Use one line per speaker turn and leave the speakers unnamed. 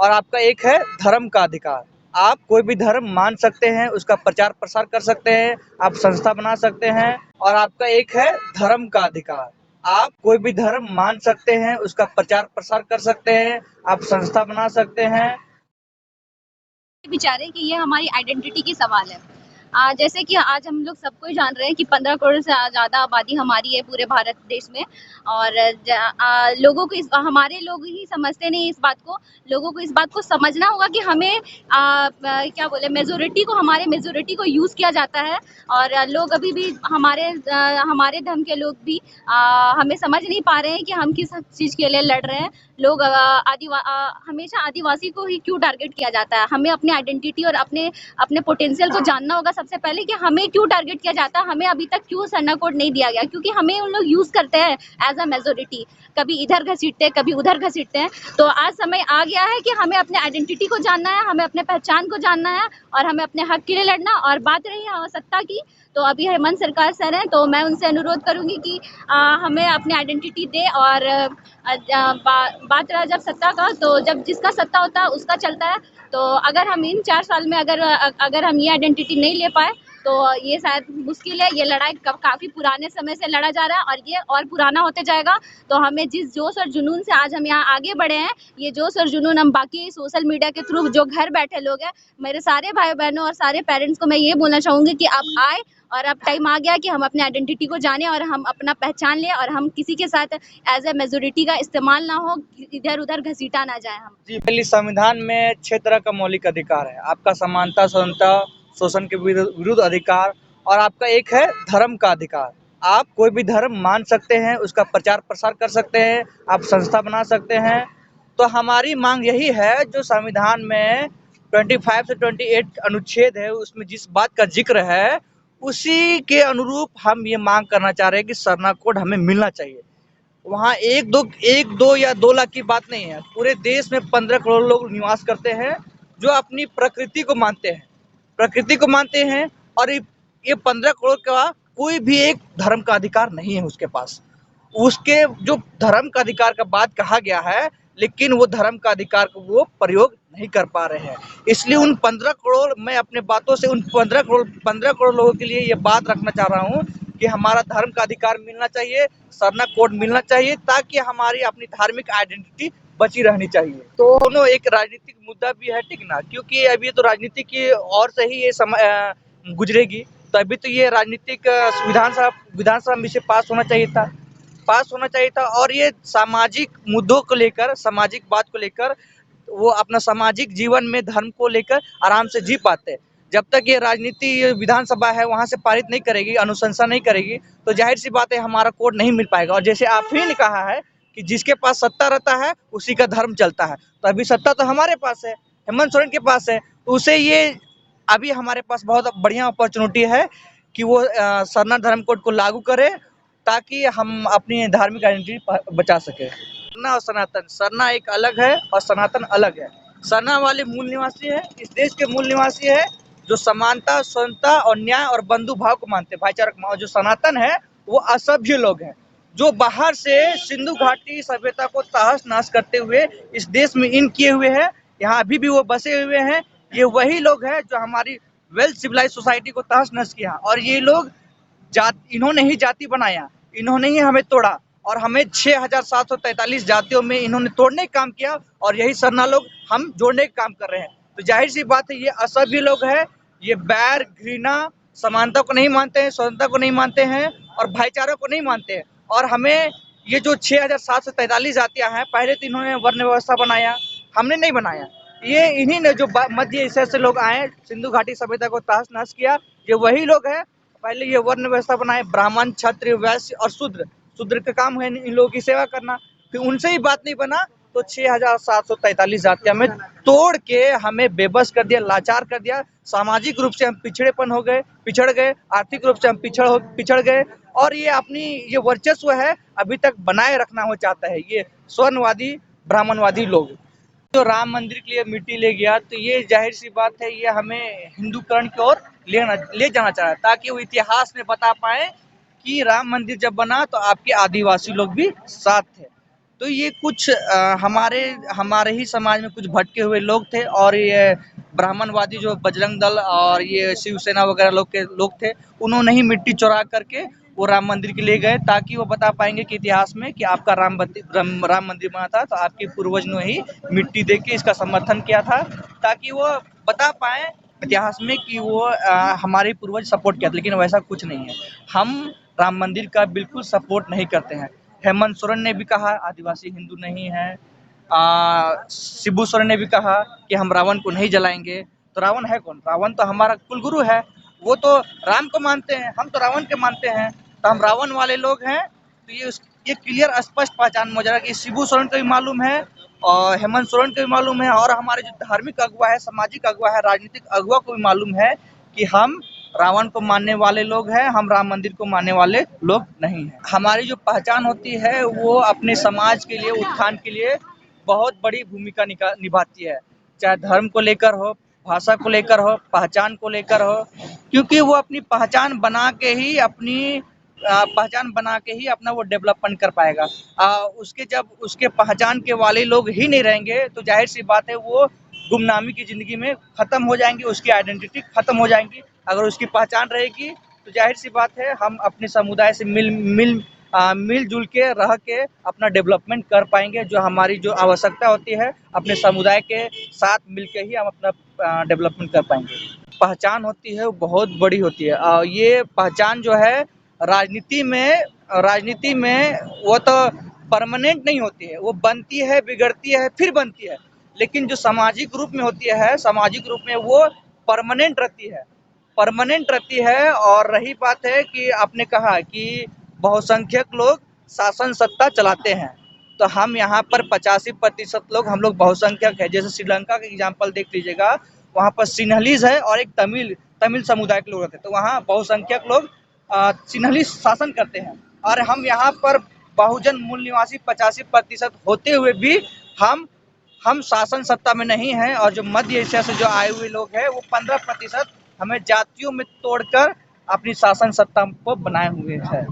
और आपका एक है धर्म का अधिकार। आप कोई भी धर्म मान सकते हैं, उसका प्रचार प्रसार कर सकते हैं, आप संस्था बना सकते हैं और आपका एक है धर्म का अधिकार। आप कोई भी धर्म मान सकते हैं, उसका प्रचार प्रसार कर सकते हैं, आप संस्था बना सकते हैं।
विचार है कि ये हमारी आइडेंटिटी की सवाल है। जैसे कि आज हम लोग सबको ही जान रहे हैं कि 15 करोड़ से ज़्यादा आबादी हमारी है पूरे भारत देश में और लोगों को हमारे लोग ही समझते नहीं इस बात को। लोगों को इस बात को समझना होगा कि हमें क्या बोले हमारे मेजोरिटी को यूज़ किया जाता है और लोग अभी भी हमारे धर्म के लोग भी हमें समझ नहीं पा रहे हैं कि हम किस चीज़ के लिए लड़ रहे हैं। लोग हमेशा आदिवासी को ही क्यों टारगेट किया जाता है। हमें अपनी आइडेंटिटी और अपने पोटेंशियल को जानना होगा सबसे पहले कि हमें क्यों टारगेट किया जाता है, हमें अभी तक क्यों सरना कोड नहीं दिया गया, क्योंकि हमें उन लोग यूज करते हैं एज अ मेजोरिटी। कभी इधर घसीटते हैं, कभी उधर घसीटते हैं। तो आज समय आ गया है कि हमें अपने आइडेंटिटी को जानना है, हमें अपने पहचान को जानना है और हमें अपने हक के लिए लड़ना। और बात रही सत्ता की, तो अभी हेमंत सरकार सर हैं, तो मैं उनसे अनुरोध करूंगी कि हमें अपनी आइडेंटिटी दे। और बात रहा जब सत्ता का, तो जब जिसका सत्ता होता है उसका चलता है। तो अगर हम इन 4 साल में अगर हम ये आइडेंटिटी नहीं ले पाए तो ये शायद मुश्किल है। ये लड़ाई काफ़ी पुराने समय से लड़ा जा रहा है और ये और पुराना होते जाएगा। तो हमें जिस जोश और जुनून से आज हम यहाँ आगे बढ़े हैं, ये जोश और जुनून हम बाकी सोशल मीडिया के थ्रू जो घर बैठे लोग हैं, मेरे सारे भाई बहनों और सारे पेरेंट्स को मैं ये बोलना चाहूँगी कि आप आए और अब टाइम आ गया कि हम अपने आइडेंटिटी को जाने और हम अपना पहचान लें और हम किसी के साथ एज ए मेजोरिटी का इस्तेमाल ना हो, इधर उधर घसीटा ना जाए हम।
जी, पहले संविधान में 6 तरह का मौलिक अधिकार है। आपका समानता, स्वतंत्रता, शोषण के विरुद्ध अधिकार और आपका एक है धर्म का अधिकार। आप कोई भी धर्म मान सकते हैं, उसका प्रचार प्रसार कर सकते हैं, आप संस्था बना सकते हैं। तो हमारी मांग यही है, जो संविधान में 25 से 28 अनुच्छेद है, उसमें जिस बात का जिक्र है, उसी के अनुरूप हम ये मांग करना चाह रहे हैं कि सरना कोड हमें मिलना चाहिए। वहाँ एक दो या 2 लाख की बात नहीं है। पूरे देश में 15 करोड़ लोग निवास करते हैं, जो अपनी प्रकृति को मानते हैं। प्रकृति को मानते हैं और ये 15 करोड़ का कोई भी एक धर्म का अधिकार नहीं है उसके पास। उसके जो धर्म का अधिकार का बात कहा गया है, लेकिन वो धर्म का अधिकार को वो प्रयोग नहीं कर पा रहे हैं। इसलिए उन 15 करोड़, मैं अपने बातों से उन 15 करोड़ लोगों के लिए ये बात रखना चाह रहा हूँ कि हमारा धर्म का अधिकार मिलना चाहिए, सरना कोड मिलना चाहिए, ताकि हमारी अपनी धार्मिक आइडेंटिटी बची रहनी चाहिए। तो दोनों एक राजनीतिक मुद्दा भी है, ठीक ना? क्योंकि अभी तो राजनीति की ओर से ही ये समय गुजरेगी। तो अभी तो ये राजनीतिक विधानसभा में से पास होना चाहिए था और ये सामाजिक मुद्दों को लेकर, सामाजिक बात को लेकर, वो अपना सामाजिक जीवन में धर्म को लेकर आराम से जी पाते हैं। जब तक ये राजनीति विधानसभा है वहाँ से पारित नहीं करेगी, अनुशंसा नहीं करेगी, तो जाहिर सी बात है हमारा कोड नहीं मिल पाएगा। और जैसे आप ही ने कहा है कि जिसके पास सत्ता रहता है उसी का धर्म चलता है, तो अभी सत्ता तो हमारे पास है, हेमंत सोरेन के पास है, तो उसे ये अभी हमारे पास बहुत बढ़िया अपॉर्चुनिटी है कि वो सरना धर्म कोड को लागू करे, ताकि हम अपनी धार्मिक आइडेंटिटी बचा सके। सरना और सनातन, सरना एक अलग है और सनातन अलग है। सरना वाले मूल निवासी है, इस देश के मूल निवासी है, जो समानता, स्वतंत्रता और न्याय और बंधु भाव को मानते हैं, भाईचारा को। और जो सनातन है वो असभ्य लोग हैं, जो बाहर से सिंधु घाटी सभ्यता को तहस नहस करते हुए इस देश में इन किए हुए हैं, यहाँ अभी भी वो बसे हुए हैं। ये वही लोग हैं जो हमारी वेल सिविलाइज सोसाइटी को तहस नहस किया, और ये लोग इन्होंने ही जाति बनाया, इन्होंने ही हमें तोड़ा और हमें 6,743 जातियों में इन्होंने तोड़ने का काम किया, और यही सरना लोग हम जोड़ने का काम कर रहे हैं। तो जाहिर सी बात है ये असभ्य लोग हैं, ये बैर, घृणा, समानता को नहीं मानते हैं, स्वतंत्रता को नहीं मानते हैं और भाईचारा को नहीं मानते हैं। और हमें ये जो 6,743 जातियां हैं, पहले तो इन्होंने वर्ण व्यवस्था बनाया, हमने नहीं बनाया। ये इन्हीं ने, जो मध्य एशिया से लोग आए, सिंधु घाटी सभ्यता को तहस नहस किया, ये वही लोग हैं। पहले ये वर्ण व्यवस्था बनाए, ब्राह्मण, क्षत्रिय, वैश्य और शूद्र। शूद्र का काम है इन लोगों की सेवा करना। फिर उनसे ही बात नहीं बना तो 6,743 जातियां में तोड़ के हमें बेबस कर दिया, लाचार कर दिया। सामाजिक रूप से हम पिछड़ गए, आर्थिक रूप से हम पिछड़ गए, और ये अपनी ये वर्चस्व है अभी तक बनाए रखना हो चाहता है ये स्वर्णवादी, ब्राह्मणवादी लोग। जो राम मंदिर के लिए मिट्टी ले गया, तो ये जाहिर सी बात है, ये हमें हिंदूकरण की ओर ले जाना चाह रहा है, ताकि वो इतिहास में बता पाए कि राम मंदिर जब बना तो आपके आदिवासी लोग भी साथ थे। तो ये कुछ हमारे हमारे ही समाज में कुछ भटके हुए लोग थे और ये ब्राह्मणवादी जो बजरंग दल और ये शिवसेना वगैरह लोग थे, उन्होंने ही मिट्टी चुरा करके वो राम मंदिर के लिए गए ताकि वो बता पाएंगे कि इतिहास में कि आपका राम मंदिर बना था तो आपके पूर्वज ने ही मिट्टी दे के इसका समर्थन किया था ताकि वो बता पाए इतिहास में कि वो हमारे पूर्वज सपोर्ट किया था, लेकिन वैसा कुछ नहीं है। हम राम मंदिर का बिल्कुल सपोर्ट नहीं करते हैं। हेमंत सोरेन ने भी कहा आदिवासी हिंदू नहीं है। शिबू सोरेन ने भी कहा कि हम रावण को नहीं जलाएंगे। तो रावण है कौन? रावण तो हमारा कुलगुरु है। वो तो राम को मानते हैं, हम तो रावण के मानते हैं। तो हम रावण वाले लोग हैं। तो ये क्लियर स्पष्ट पहचान हो जा रहा है कि शिबू सोरेन को भी मालूम है और हेमंत सोरेन को भी मालूम है और हमारे जो धार्मिक अगुवा है, सामाजिक अगुवा है, राजनीतिक अगुवा को भी मालूम है कि हम रावण को मानने वाले लोग हैं, हम राम मंदिर को मानने वाले लोग नहीं हैं। हमारी जो पहचान होती है वो अपने समाज के लिए, उत्थान के लिए बहुत बड़ी भूमिका निभाती है, चाहे धर्म को लेकर हो, भाषा को लेकर हो, पहचान को लेकर हो, क्योंकि वो अपनी पहचान बना के ही अपना वो डेवलपमेंट कर पाएगा। उसके जब उसके पहचान के वाले लोग ही नहीं रहेंगे तो जाहिर सी बात है वो गुमनामी की जिंदगी में खत्म हो जाएंगी, उसकी आइडेंटिटी खत्म हो जाएंगी। अगर उसकी पहचान रहेगी तो जाहिर सी बात है हम अपने समुदाय से मिलजुल के रह के अपना डेवलपमेंट कर पाएंगे। जो हमारी जो आवश्यकता होती है अपने समुदाय के साथ मिलके ही हम अपना डेवलपमेंट कर पाएंगे। पहचान होती है वो बहुत बड़ी होती है। ये पहचान जो है राजनीति में वो तो परमानेंट नहीं होती है, वो बनती है, बिगड़ती है, फिर बनती है। लेकिन जो सामाजिक रूप में होती है, सामाजिक रूप में वो परमानेंट रहती है। और रही बात है कि आपने कहा कि बहुसंख्यक लोग शासन सत्ता चलाते हैं, तो हम यहाँ पर 85% लोग हम लोग बहुसंख्यक है। जैसे श्रीलंका का एग्जाम्पल देख लीजिएगा, वहाँ पर सिन्हलीज है और एक तमिल समुदाय के लोग रहते हैं, तो वहाँ बहुसंख्यक लोग सिन्हली शासन करते हैं। और हम यहाँ पर बहुजन मूल निवासी 85% होते हुए भी हम शासन सत्ता में नहीं हैं। और जो मध्य एशिया से जो आए हुए लोग हैं वो 15% हमें जातियों में तोड़कर अपनी शासन सत्ता को बनाए हुए हैं।